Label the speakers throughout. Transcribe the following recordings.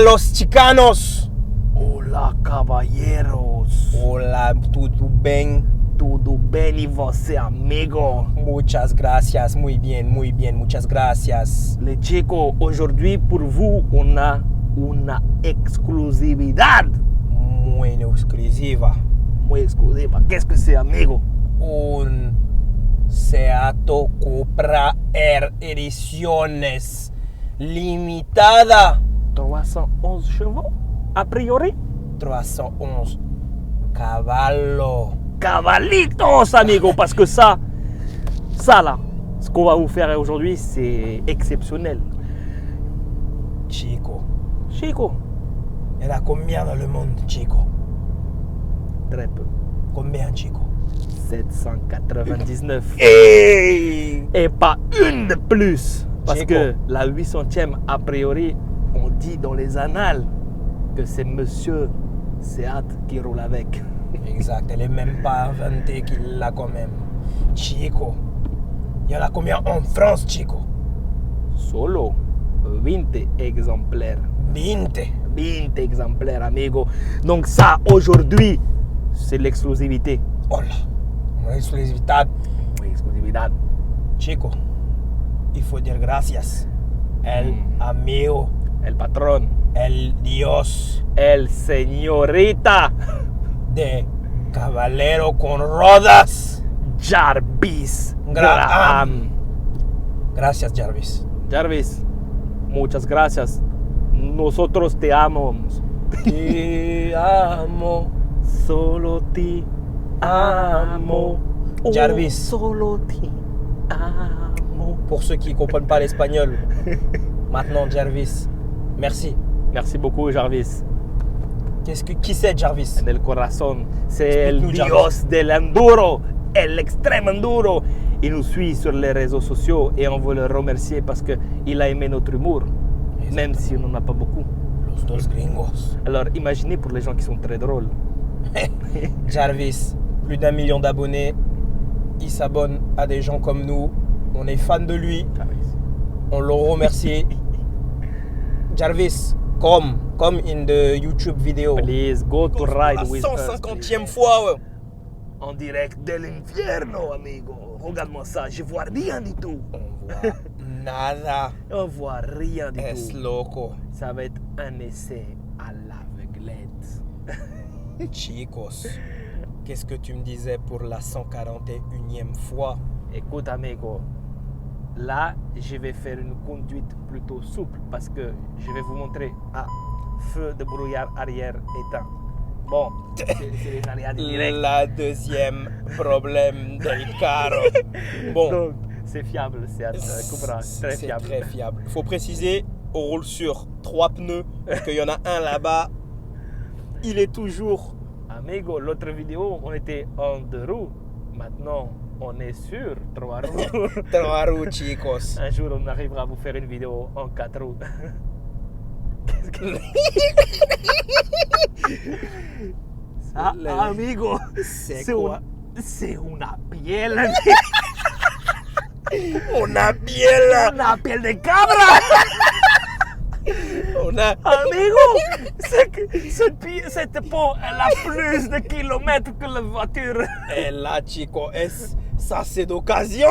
Speaker 1: los chicanos.
Speaker 2: Olá, caballeros.
Speaker 1: Hola, tudo bem?
Speaker 2: Tudo bem e você, amigo?
Speaker 1: Muchas gracias, muy bien, muchas gracias.
Speaker 2: Les chicos, aujourd'hui pour vous, on a una exclusividad.
Speaker 1: Muy exclusiva.
Speaker 2: Muy exclusiva. Qu'est-ce que c'est, amigo?
Speaker 1: Un Seato Cupra Air Ediciones limitada.
Speaker 2: 311 chevaux, a priori.
Speaker 1: 311 caballos.
Speaker 2: Cavalitos, amigo, parce que ça là, ce qu'on va vous faire aujourd'hui, c'est exceptionnel.
Speaker 1: Chico,
Speaker 2: Chico,
Speaker 1: il y en a combien dans le monde, Chico?
Speaker 2: très peu.
Speaker 1: Combien, Chico?
Speaker 2: 799.
Speaker 1: Hey!
Speaker 2: Et pas une de plus. Parce
Speaker 1: Chico.
Speaker 2: que la 800e, a priori, on dit dans les annales que c'est Monsieur Seat qui roule avec.
Speaker 1: Exact, elle est même pas inventée qu'il l'a quand même. Chico, il y en a combien en France, Chico?
Speaker 2: Solo 20 exemplaires.
Speaker 1: 20.
Speaker 2: 20 exemplaires, amigo. Donc ça, aujourd'hui, c'est l'exclusivité.
Speaker 1: Hola, una exclusividad.
Speaker 2: Oui, exclusividad.
Speaker 1: Chico, il faut dire gracias. El amigo,
Speaker 2: El patrón.
Speaker 1: el Dios
Speaker 2: El señorita.
Speaker 1: de Caballero con Rodas.
Speaker 2: Jarvis
Speaker 1: Graham. Gracias, Jarvis.
Speaker 2: Jarvis, muchas gracias. Nosotros te amamos.
Speaker 1: Te amo.
Speaker 2: Solo te amo. Oh,
Speaker 1: Jarvis.
Speaker 2: Solo te amo.
Speaker 1: Pour ceux qui ne comprennent pas l'espagnol, maintenant, Jarvis, merci.
Speaker 2: Merci beaucoup, Jarvis.
Speaker 1: Qui c'est Jarvis?
Speaker 2: En el corazón. C'est el
Speaker 1: Explique-nous,
Speaker 2: Dios
Speaker 1: Jarvis.
Speaker 2: del enduro. El extrême enduro. Il nous suit sur les réseaux sociaux et on veut le remercier parce qu'il a aimé notre humour. Même si on n'en a pas beaucoup.
Speaker 1: Los dos gringos.
Speaker 2: Alors imaginez pour les gens qui sont très drôles.
Speaker 1: Jarvis, plus d'1 million d'abonnés. Il s'abonne à des gens comme nous. On est fan de lui.
Speaker 2: Jarvis.
Speaker 1: On le remercie. Jarvis, come in the YouTube video.
Speaker 2: Please go to ride
Speaker 1: La
Speaker 2: with us.
Speaker 1: 150e fois. Ouais.
Speaker 2: En direct de l'infierno, amigo. Regarde-moi ça, je vois rien du tout.
Speaker 1: On voit nada.
Speaker 2: On voit rien du
Speaker 1: Es
Speaker 2: tout.
Speaker 1: loco.
Speaker 2: Ça va être un essai à l'aveuglette.
Speaker 1: Chicos, qu'est-ce que tu me disais pour la 141e fois?
Speaker 2: Écoute, amigo, là, je vais faire une conduite plutôt souple parce que je vais vous montrer. Ah, feu de brouillard arrière éteint. Bon, c'est les aléas du direct.
Speaker 1: La deuxième problème del carro. Bon,
Speaker 2: Donc, c'est fiable, c'est Cupra, très
Speaker 1: c'est
Speaker 2: fiable.
Speaker 1: très fiable. Il faut préciser, on roule sur 3 pneus parce qu'il y en a un là-bas. Il est toujours.
Speaker 2: Amigo, l'autre vidéo, on était en 2 roues. Maintenant, on est sur 3 roues.
Speaker 1: 3 roues, chicos.
Speaker 2: Un jour, on arrivera à vous faire une vidéo en 4 roues. Qu'est-ce que Ah, amigo,
Speaker 1: C'est quoi?
Speaker 2: C'est una piel.
Speaker 1: Una piel.
Speaker 2: Una piel de cabra.
Speaker 1: Una.
Speaker 2: Amigo, cette peau, elle a plus de kilomètres que la voiture.
Speaker 1: Et là, chico, ça c'est d'occasion.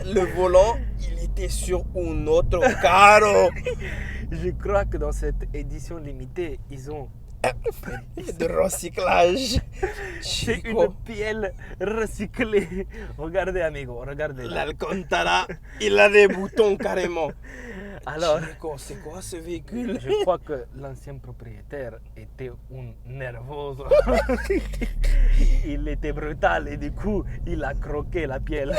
Speaker 1: Le volant, il était sur un autre carro.
Speaker 2: Je crois que dans cette édition limitée, ils ont
Speaker 1: De recyclage.
Speaker 2: c'est
Speaker 1: Chico,
Speaker 2: une piel recyclée. Regardez, amigo, regardez.
Speaker 1: l'Alcantara, il a des boutons carrément.
Speaker 2: Alors,
Speaker 1: Chico, c'est quoi ce véhicule?
Speaker 2: je crois que l'ancien propriétaire était un nervoso. Il était brutal et du coup, il a croqué la piel.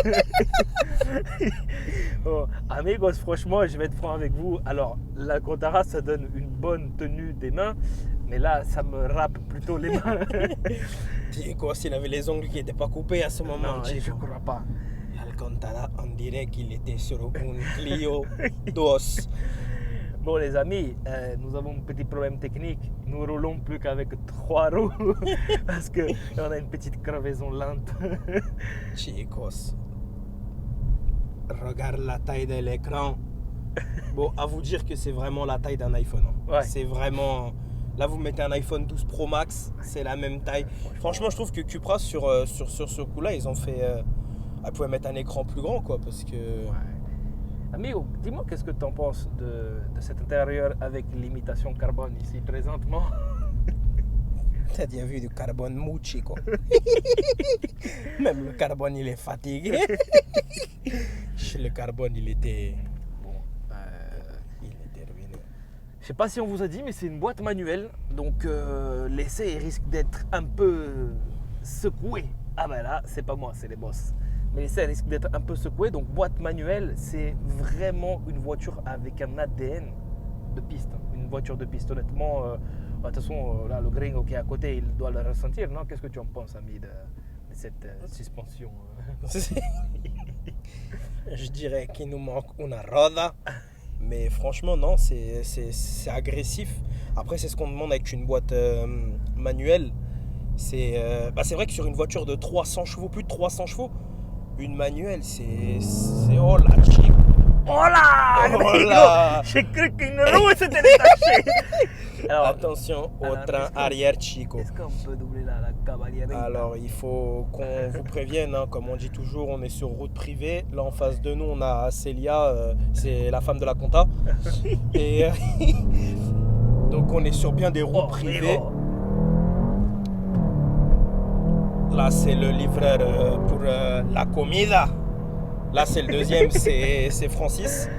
Speaker 2: Oh, amigos, franchement, je vais être franc avec vous. Alors, l'Alcantara, ça donne une bonne tenue des mains, mais là, ça me râpe plutôt les mains.
Speaker 1: Chico, s'il avait les ongles qui n'étaient pas coupés à ce moment,
Speaker 2: Non, je
Speaker 1: Chico.
Speaker 2: crois pas.
Speaker 1: L'Alcantara, on dirait qu'il était sur un Clio 2.
Speaker 2: Bon les amis, nous avons un petit problème technique. Nous roulons plus qu'avec 3 roues parce qu'on a une petite crevaison lente.
Speaker 1: Chicos, regarde la taille de l'écran. Bon, à vous dire que c'est vraiment la taille d'un iPhone. Hein.
Speaker 2: Ouais.
Speaker 1: C'est vraiment... Là, vous mettez un iPhone 12 Pro Max, c'est la même taille. Franchement, je trouve que Cupra, sur ce coup-là, ils ont fait... Ils pouvaient mettre un écran plus grand, quoi, parce que...
Speaker 2: Ouais. Amigo, dis-moi qu'est-ce que tu en penses de cet intérieur avec l'imitation carbone ici présentement.
Speaker 1: T'as déjà vu du carbone mouchi, quoi. Même le carbone, il est fatigué. Le carbone, il était... Il était ruiné.
Speaker 2: Je sais pas si on vous a dit, mais c'est une boîte manuelle, donc l'essai risque d'être un peu secoué. Ah ben là, c'est pas moi, c'est les boss. Mais l'essai risque d'être un peu secoué, donc boîte manuelle, c'est vraiment une voiture avec un ADN de piste. Une voiture de piste, honnêtement. De toute façon, là, le gringo qui est à côté, il doit le ressentir, non? Qu'est-ce que tu en penses, ami, de cette suspension?
Speaker 1: Je dirais qu'il nous manque une roda. Mais franchement, non, c'est agressif. Après, c'est ce qu'on demande avec une boîte manuelle. C'est vrai que sur une voiture de 300 chevaux, plus de 300 chevaux, une manuelle, c'est oh la chip.
Speaker 2: Oh là!
Speaker 1: Oh là!
Speaker 2: J'ai cru qu'une roue s'était détachée. Alors,
Speaker 1: attention au train arrière Chico.
Speaker 2: Est-ce qu'on peut doubler la cavallerie?
Speaker 1: Alors, il faut qu'on vous prévienne, hein, comme on dit toujours, on est sur route privée. Là, en face de nous, on a Célia, c'est la femme de la compta. Et donc, on est sur bien des routes privées. Là, c'est le livreur pour la comida. Là, c'est le deuxième, c'est Francis.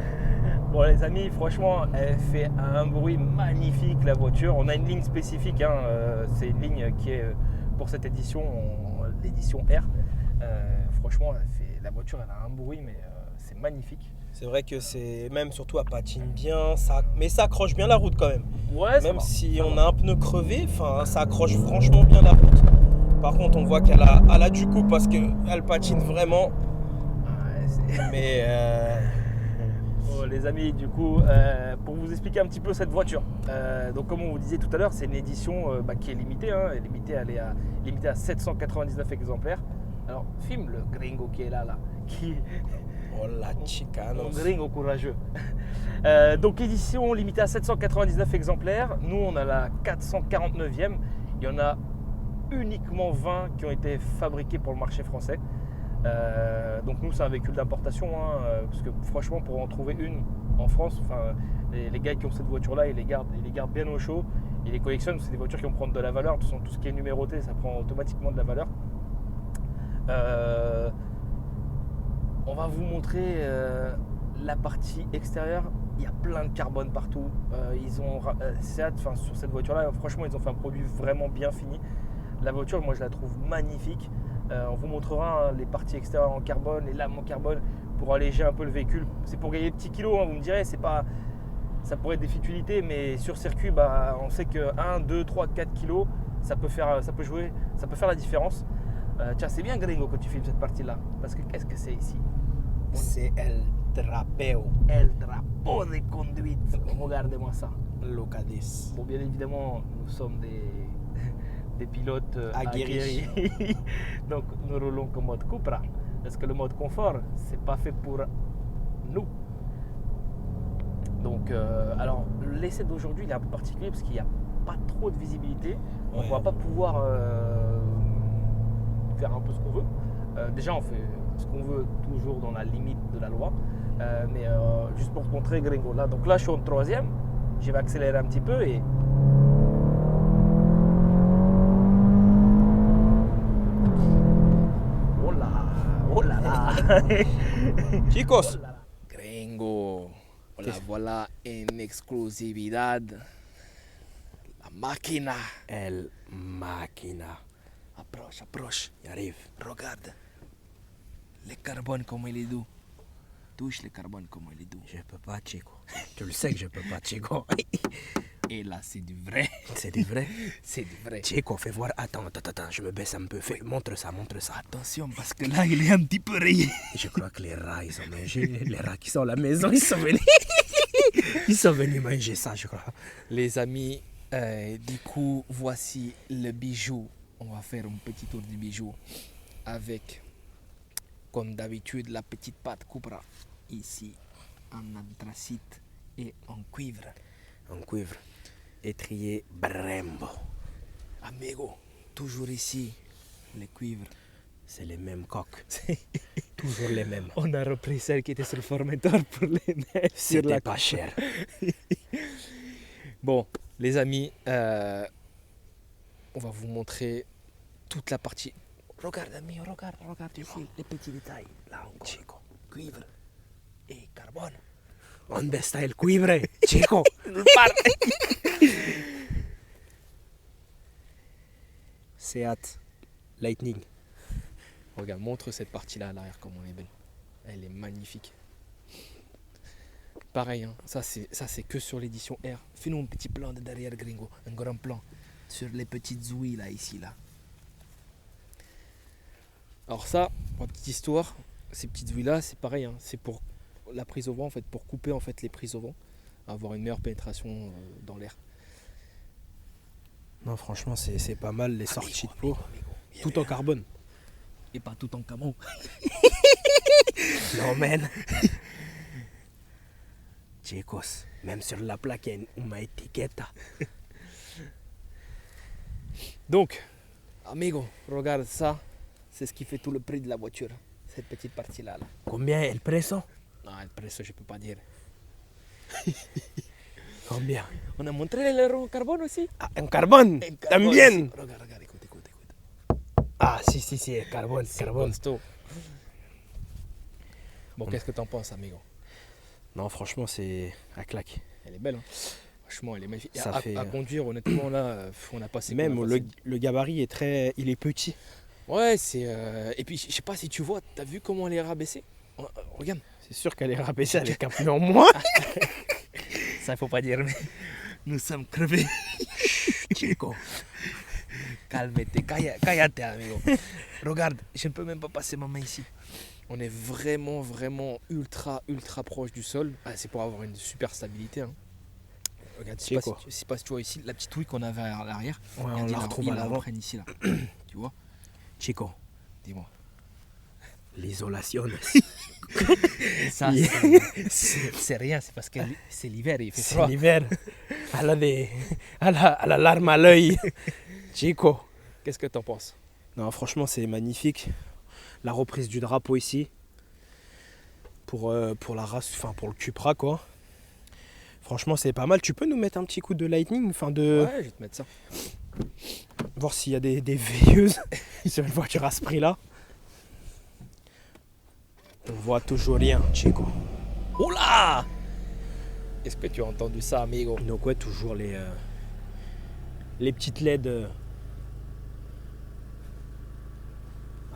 Speaker 2: Bon, les amis, franchement, elle fait un bruit magnifique, la voiture. On a une ligne spécifique, hein, c'est une ligne qui est pour cette édition, l'édition R. Franchement, la voiture, elle a un bruit, mais c'est magnifique.
Speaker 1: C'est vrai que c'est, même surtout, elle patine bien, mais ça accroche bien la route quand même.
Speaker 2: Ouais,
Speaker 1: même si on a un pneu crevé, ça accroche franchement bien la route. Par contre, on voit qu'elle a du coup parce qu'elle patine vraiment. Mais
Speaker 2: bon, les amis, du coup, pour vous expliquer un petit peu cette voiture, donc comme on vous disait tout à l'heure, c'est une édition qui est limitée, hein, elle est limitée à 799 exemplaires. Alors, filme le gringo qui est là, qui...
Speaker 1: Oh la chicanos.
Speaker 2: Un gringo courageux. Donc édition limitée à 799 exemplaires, nous on a la 449e, il y en a uniquement 20 qui ont été fabriqués pour le marché français. Donc nous c'est un véhicule d'importation, hein, parce que franchement pour en trouver une en France, les gars qui ont cette voiture là ils les gardent bien au chaud, ils les collectionnent, c'est des voitures qui vont prendre de la valeur. De toute façon, tout ce qui est numéroté ça prend automatiquement de la valeur. On va vous montrer la partie extérieure, il y a plein de carbone partout. Ils ont Seat, sur cette voiture là franchement ils ont fait un produit vraiment bien fini. La voiture moi je la trouve magnifique. On vous montrera les parties extérieures en carbone, les lames en carbone pour alléger un peu le véhicule. C'est pour gagner des petits kilos, hein, vous me direz, c'est pas, ça pourrait être des futilités, mais sur circuit, on sait que 1, 2, 3, 4 kilos, ça peut faire la différence. Tiens, c'est bien gringo quand tu filmes cette partie-là, parce que qu'est-ce que c'est ici?
Speaker 1: C'est el trapeo.
Speaker 2: El drapeau de conduite. Regardez-moi ça.
Speaker 1: Locadis.
Speaker 2: Bon, bien évidemment, nous sommes des pilotes aguerris. Donc nous roulons comme mode Cupra. Parce que le mode confort, c'est pas fait pour nous. Donc, alors l'essai d'aujourd'hui il est un peu particulier parce qu'il n'y a pas trop de visibilité. On ne va pas pouvoir faire un peu ce qu'on veut. Déjà, on fait ce qu'on veut toujours dans la limite de la loi. Mais juste pour te montrer, gringo. Là, donc là, je suis en troisième. Je vais accélérer un petit peu et oh là là.
Speaker 1: Chicos.
Speaker 2: Gringo. Voilà en exclusividad. La máquina.
Speaker 1: El máquina.
Speaker 2: Approche.
Speaker 1: Y arrive.
Speaker 2: Regarde. Le carbone comme il est doux. Touche le carbone comme il est doux.
Speaker 1: Je peux pas, Chico. Tu le sais que je peux pas, Chico.
Speaker 2: Et là, c'est du vrai.
Speaker 1: C'est du vrai.
Speaker 2: C'est du vrai.
Speaker 1: Chico, fais voir. Attends, je me baisse un peu. Montre ça.
Speaker 2: Attention, parce que là, il est un petit peu rayé.
Speaker 1: Je crois que les rats, ils ont mangé. Les rats qui sont à la maison, ils sont venus. Ils sont venus manger ça, je crois.
Speaker 2: Les amis, du coup, voici le bijou. On va faire un petit tour du bijou avec, comme d'habitude, la petite patte Cupra ici en anthracite et en cuivre.
Speaker 1: En cuivre. Étrier Brembo.
Speaker 2: Amigo, toujours ici, les cuivres.
Speaker 1: C'est les mêmes coques. Toujours les mêmes.
Speaker 2: On a repris celle qui était sur le formateur pour les mettre sur
Speaker 1: C'était
Speaker 2: la
Speaker 1: pas cher.
Speaker 2: Bon, les amis, on va vous montrer toute la partie. Regarde, ami, regarde ici, les petits détails. Là encore,
Speaker 1: Chico.
Speaker 2: cuivre et carbone.
Speaker 1: ¿Dónde está el cuivre? Chico. Seat Lightning.
Speaker 2: Regarde, montre cette partie-là à l'arrière, comme elle est belle. Elle est magnifique. Pareil, hein, ça c'est que sur l'édition R. Fais-nous un petit plan de derrière, gringo. Un grand plan sur les petites ouïes là, ici, là. Alors ça, pour la petite histoire, ces petites ouïes là, c'est pareil, hein, c'est pour la prise au vent, en fait, pour couper en fait les prises au vent, avoir une meilleure pénétration dans l'air.
Speaker 1: Non, franchement, c'est pas mal les sorties de peau. Tout en carbone.
Speaker 2: Et pas tout en camo.
Speaker 1: Non, man. Chicos, même sur la plaque, il y a une étiquette.
Speaker 2: Donc, amigo, regarde ça, c'est ce qui fait tout le prix de la voiture, cette petite partie-là. Là.
Speaker 1: Combien est le precio?
Speaker 2: Non, le prix, je peux pas dire.
Speaker 1: Combien?
Speaker 2: On a montré l'aileron carbone aussi.
Speaker 1: Ah, en carbone.
Speaker 2: En carbone
Speaker 1: También.
Speaker 2: aussi. Regarde, écoute.
Speaker 1: Ah, si, carbone, carbone.
Speaker 2: Costaud. Bon, qu'est-ce que t'en penses, amigo?
Speaker 1: Non, franchement, c'est à claque.
Speaker 2: Elle est belle, hein. Franchement, elle est magnifique.
Speaker 1: Ça
Speaker 2: à,
Speaker 1: fait-
Speaker 2: à conduire, honnêtement, là, on a passé.
Speaker 1: Même
Speaker 2: on a passé-
Speaker 1: le gabarit est il est petit.
Speaker 2: Ouais, c'est. Et puis, je sais pas si tu vois, t'as vu comment elle est rabaissée? Regarde.
Speaker 1: C'est sûr qu'elle est rabaissée avec un pneu en moins.
Speaker 2: Ça, il faut pas dire, mais nous sommes crevés.
Speaker 1: Chico.
Speaker 2: Calme-toi, cállate, amigo. Regarde, je ne peux même pas passer ma main ici. On est vraiment ultra proche du sol. Ah, c'est pour avoir une super stabilité. Hein. Regarde, je sais pas si tu vois ici la petite ouïe qu'on avait à l'arrière.
Speaker 1: Ouais,
Speaker 2: Regarde,
Speaker 1: on la retrouve à l'avant.
Speaker 2: reprenne ici là. Tu vois?
Speaker 1: Chico.
Speaker 2: Dis-moi.
Speaker 1: L'isolation.
Speaker 2: Ça, c'est rien, c'est parce que c'est l'hiver, il fait
Speaker 1: C'est
Speaker 2: froid.
Speaker 1: l'hiver. Elle a larme à l'œil. Chico.
Speaker 2: Qu'est-ce que t'en penses?
Speaker 1: Non, franchement, c'est magnifique. La reprise du drapeau ici. Pour la race, enfin pour le Cupra, quoi. Franchement, c'est pas mal. Tu peux nous mettre un petit coup de lightning, enfin de
Speaker 2: Ouais, je vais te mettre ça.
Speaker 1: voir s'il y a des veilleuses sur une voiture à ce prix-là. On voit toujours rien, Chico.
Speaker 2: Oula! Est-ce que tu as entendu ça, amigo?
Speaker 1: Donc ouais, toujours les petites LED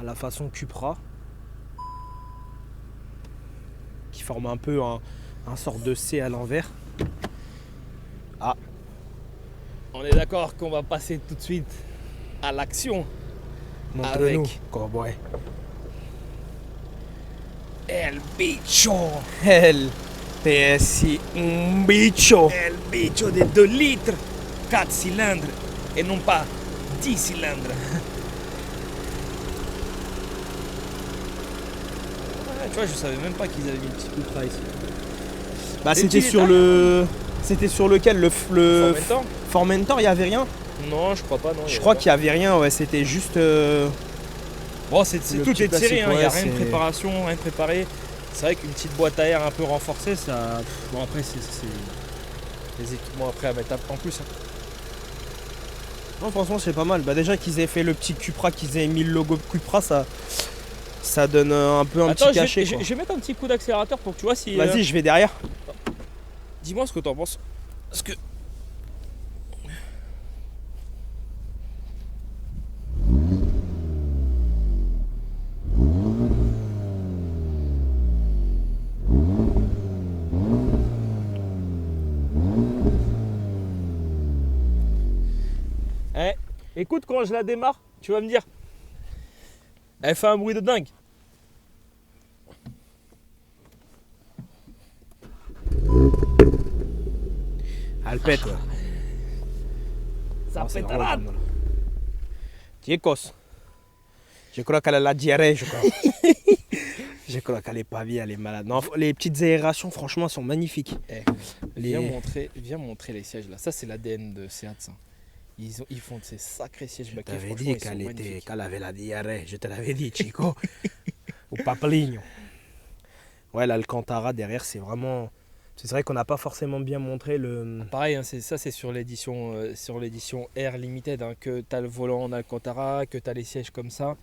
Speaker 1: à la façon Cupra qui forment un peu un sort de C à l'envers. Ah,
Speaker 2: On est d'accord qu'on va passer tout de suite à l'action.
Speaker 1: montre-nous,
Speaker 2: Avec.
Speaker 1: cowboy.
Speaker 2: El bicho!
Speaker 1: El PSI, un bicho.
Speaker 2: El bicho de 2 litres, 4 cylindres et non pas 10 cylindres. Ouais, tu vois, je savais même pas qu'ils avaient mis le petit Cupra ici.
Speaker 1: Bah
Speaker 2: Des
Speaker 1: c'était
Speaker 2: petits
Speaker 1: sur
Speaker 2: détails,
Speaker 1: le... C'était sur lequel le
Speaker 2: Formentor?
Speaker 1: Formentor, il y avait rien.
Speaker 2: Non, je crois pas, non.
Speaker 1: Je crois qu'il y avait rien, ouais, c'était juste
Speaker 2: Bon, c'est
Speaker 1: le
Speaker 2: tout
Speaker 1: petit
Speaker 2: est tiré,
Speaker 1: plastique,
Speaker 2: il n'y a
Speaker 1: ouais,
Speaker 2: rien de
Speaker 1: c'est-
Speaker 2: préparation, rien de préparé. C'est vrai qu'une petite boîte à air un peu renforcée, ça. Bon, après, c'est des équipements après à mettre en plus. Hein.
Speaker 1: Non, franchement, c'est pas mal. Bah, déjà qu'ils aient fait le petit Cupra, qu'ils aient mis le logo Cupra, ça donne un peu un
Speaker 2: Attends,
Speaker 1: petit cachet.
Speaker 2: je
Speaker 1: quoi.
Speaker 2: vais mettre un petit coup d'accélérateur pour que tu vois si.
Speaker 1: Vas-y, je vais derrière.
Speaker 2: Dis-moi ce que t'en penses. Parce que. Eh, écoute, quand je la démarre, tu vas me dire. Elle fait un bruit de dingue.
Speaker 1: Elle pète, ouais.
Speaker 2: Ça
Speaker 1: Non, c'est
Speaker 2: pète
Speaker 1: vraiment
Speaker 2: rade.
Speaker 1: pas mal. Chicos, je crois qu'elle a la diarrhée, je crois. Je crois qu'elle est pas bien, elle est malade. Non, les petites aérations, franchement, elles sont magnifiques.
Speaker 2: Viens montrer les sièges là. Ça, c'est l'ADN de Seat. Ça. Ils font de ces sacrés sièges
Speaker 1: Je
Speaker 2: baquets.
Speaker 1: t'avais
Speaker 2: Franchement,
Speaker 1: dit
Speaker 2: ils sont magnifiques.
Speaker 1: qu'elle avait la diarrhée. Je te l'avais dit, Chico. Au Papligno. Ouais, l'Alcantara derrière, c'est vraiment. C'est vrai qu'on n'a pas forcément bien montré le.
Speaker 2: Pareil, hein, c'est sur l'édition Air Limited hein, que tu as le volant en Alcantara, que tu as les sièges comme ça,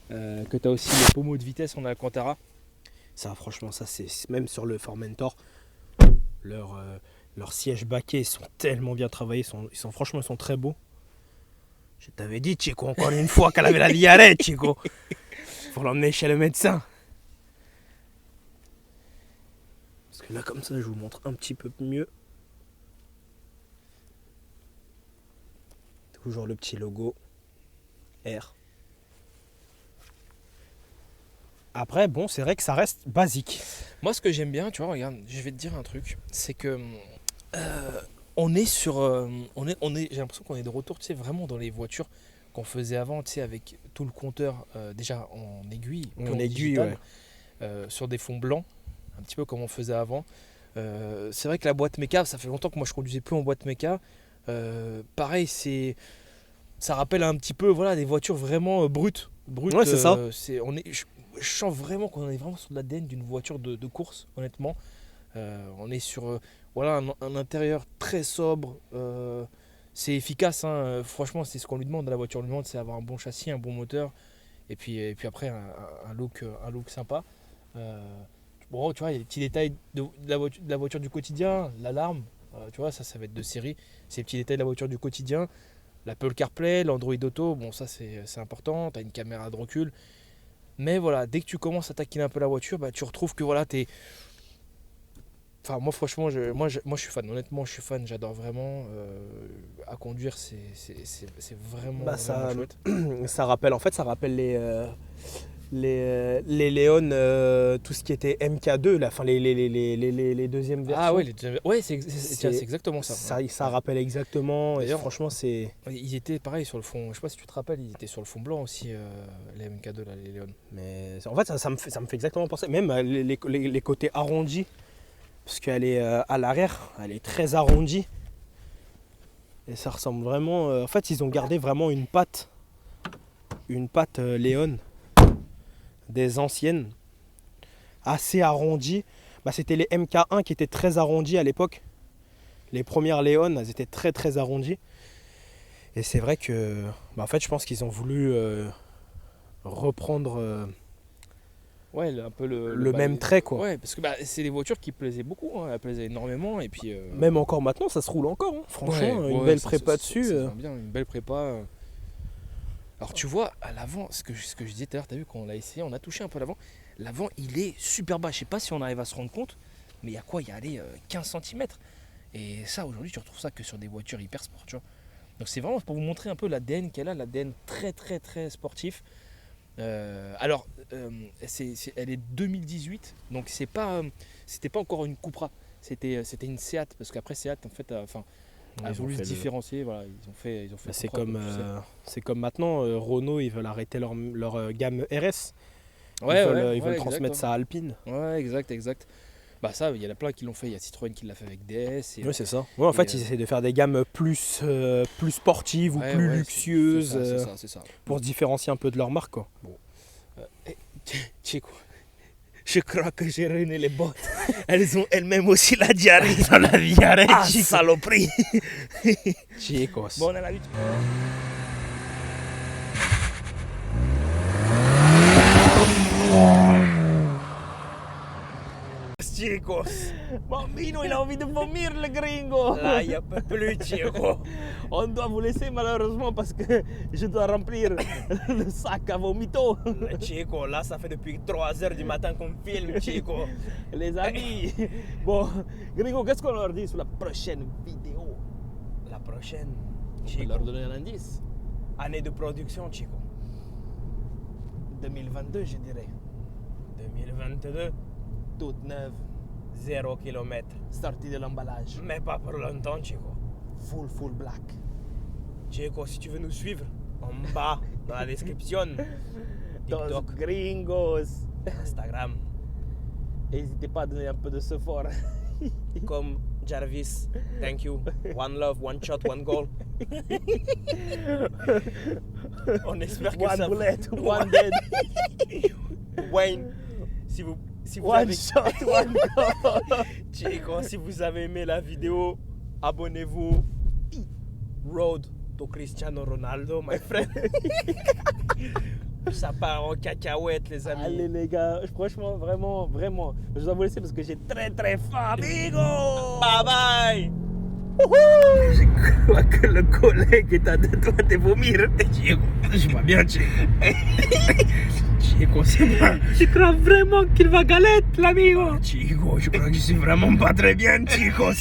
Speaker 2: que tu as aussi les pommeaux de vitesse en Alcantara.
Speaker 1: Ça, franchement, ça, c'est même sur le Formentor. Leurs sièges baquets ils sont tellement bien travaillés. Franchement, ils sont très beaux. Je t'avais dit, Chico, encore une fois qu'elle avait la diarrhée, Chico. Faut l'emmener chez le médecin. Parce que là, comme ça, je vous montre un petit peu mieux. Toujours le petit logo R. Après, bon, c'est vrai que ça reste basique.
Speaker 2: Moi, ce que j'aime bien, tu vois, regarde, je vais te dire un truc, c'est que on est sur, j'ai l'impression qu'on est de retour, tu sais, vraiment dans les voitures qu'on faisait avant, tu sais, avec tout le compteur déjà en aiguille, puis
Speaker 1: En
Speaker 2: en
Speaker 1: aiguille,
Speaker 2: digital,
Speaker 1: ouais.
Speaker 2: sur des fonds blancs, un petit peu comme on faisait avant. C'est vrai que la boîte méca, ça fait longtemps que moi je conduisais plus en boîte méca. Pareil, ça rappelle un petit peu, voilà, des voitures vraiment brutes.
Speaker 1: Ouais, c'est ça.
Speaker 2: Je sens vraiment qu'on est vraiment sur l'ADN d'une voiture de course, honnêtement. On est sur voilà, un intérieur très sobre. C'est efficace, hein. Franchement, c'est ce qu'on lui demande à la voiture. On lui demande, c'est avoir un bon châssis, un bon moteur. Et puis après, un look sympa. Bon, tu vois, il y a des petits détails de la voiture du quotidien. L'alarme, tu vois, ça va être de série. C'est les petits détails de la voiture du quotidien. L'Apple CarPlay, l'Android Auto, bon, ça c'est important. Tu as une caméra de recul. Mais voilà, dès que tu commences à taquiner un peu la voiture, bah, tu retrouves que voilà, t'es. Enfin, moi, franchement, moi, je suis fan. Honnêtement, je suis fan. J'adore vraiment. À conduire, c'est vraiment,
Speaker 1: Bah,
Speaker 2: vraiment chouette.
Speaker 1: ça rappelle les Léon, tout ce qui était MK2, là, enfin les deuxièmes versions.
Speaker 2: Ah ouais, ouais, c'est exactement ça.
Speaker 1: Ça rappelle exactement. Et
Speaker 2: D'ailleurs,
Speaker 1: franchement, c'est.
Speaker 2: Ils étaient pareil sur le fond. Je sais pas si tu te rappelles, ils étaient sur le fond blanc aussi, les MK2, là, les Léon.
Speaker 1: Mais en fait, ça me fait exactement penser. Même les côtés arrondis, parce qu'elle est à l'arrière, elle est très arrondie. Et ça ressemble vraiment. En fait, ils ont gardé vraiment une patte Léon des anciennes, assez arrondies. Bah, c'était les MK1 qui étaient très arrondis à l'époque. Les premières Léon, elles étaient très très arrondies. Et c'est vrai que, bah, en fait, je pense qu'ils ont voulu reprendre
Speaker 2: Ouais, un peu
Speaker 1: le même trait, quoi.
Speaker 2: Ouais, parce que bah, c'est des voitures qui plaisaient beaucoup, hein. Elles plaisaient énormément. Et puis,
Speaker 1: Même encore maintenant, ça se roule encore. Hein. Franchement,
Speaker 2: ouais,
Speaker 1: une belle prépa dessus.
Speaker 2: Ça va bien, une belle prépa. Alors tu vois, à l'avant, ce que je disais tout à l'heure, tu as vu quand on l'a essayé, on a touché un peu l'avant. L'avant, il est super bas. Je sais pas si on arrive à se rendre compte, mais il y a quoi? Il y a allez, 15 cm. Et ça, aujourd'hui, tu retrouves ça que sur des voitures hyper sport, tu vois. Donc c'est vraiment pour vous montrer un peu l'ADN qu'elle a, l'ADN très très très sportif. Alors, elle est 2018, donc c'était pas encore une Cupra, c'était une Seat, parce qu'après Seat, en fait, a voulu se différencier. Voilà, ils ont fait
Speaker 1: Bah, c'est
Speaker 2: Cupra,
Speaker 1: comme maintenant, Renault, ils veulent arrêter leur gamme RS. Ils
Speaker 2: Ouais,
Speaker 1: veulent
Speaker 2: ouais,
Speaker 1: transmettre
Speaker 2: exact,
Speaker 1: ça à Alpine.
Speaker 2: ouais, exact. Bah ça, il y en a plein qui l'ont fait. Il y a Citroën qui l'a fait avec DS.
Speaker 1: Oui, c'est ça. Ouais, en fait, ils essaient de faire des gammes plus sportives ou plus luxueuses
Speaker 2: c'est ça.
Speaker 1: pour se différencier un peu de leur marque, quoi.
Speaker 2: Bon. Chico, je crois que j'ai ruiné les bottes. Elles ont elles-mêmes aussi la diarrhée.
Speaker 1: Dans la diarrhée,
Speaker 2: Ah, saloperie.
Speaker 1: Chicos.
Speaker 2: Bon, on a la lutte.
Speaker 1: Chicos.
Speaker 2: Bambino, il a envie de vomir, le gringo.
Speaker 1: Là, il n'y a pas plus, Chico.
Speaker 2: On doit vous laisser malheureusement parce que je dois remplir le sac à vomito.
Speaker 1: Chico, là, ça fait depuis 3h du matin qu'on filme, Chico.
Speaker 2: Les amis. Bon, gringo, qu'est-ce qu'on leur dit sur la prochaine vidéo?
Speaker 1: La prochaine,
Speaker 2: On peut
Speaker 1: Chico.
Speaker 2: leur donner un indice.
Speaker 1: Année de production, Chico.
Speaker 2: 2022, je dirais.
Speaker 1: 2022,
Speaker 2: Toute neuve,
Speaker 1: 0 km.
Speaker 2: sortie de l'emballage.
Speaker 1: Mais pas pour longtemps, Chico.
Speaker 2: Full black.
Speaker 1: Chico, si tu veux nous suivre, en bas, dans la description,
Speaker 2: Dos
Speaker 1: TikTok,
Speaker 2: gringos.
Speaker 1: Instagram.
Speaker 2: Et n'hésitez pas à donner un peu de ce fort.
Speaker 1: Comme Jarvis, thank you. One love, one shot, one goal. On espère que
Speaker 2: One
Speaker 1: ça
Speaker 2: bullet, one dead.
Speaker 1: Wayne, si vous
Speaker 2: One
Speaker 1: avez...
Speaker 2: shot, one goal.
Speaker 1: Chico, si vous avez aimé la vidéo, abonnez-vous. Road to Cristiano Ronaldo, my friend. Ça part en cacahuète, les amis.
Speaker 2: Allez les gars, franchement, vraiment. Je dois vous laisser parce que j'ai très faim, amigo.
Speaker 1: Bye bye.
Speaker 2: Je crois que le collègue est à deux doigts de vomir.
Speaker 1: Chico, je vois bien, Chico. Chico, c'est pas...
Speaker 2: Je crois vraiment qu'il va galette, l'amigo.
Speaker 1: Chico, je crois que je suis vraiment pas très bien, Chico.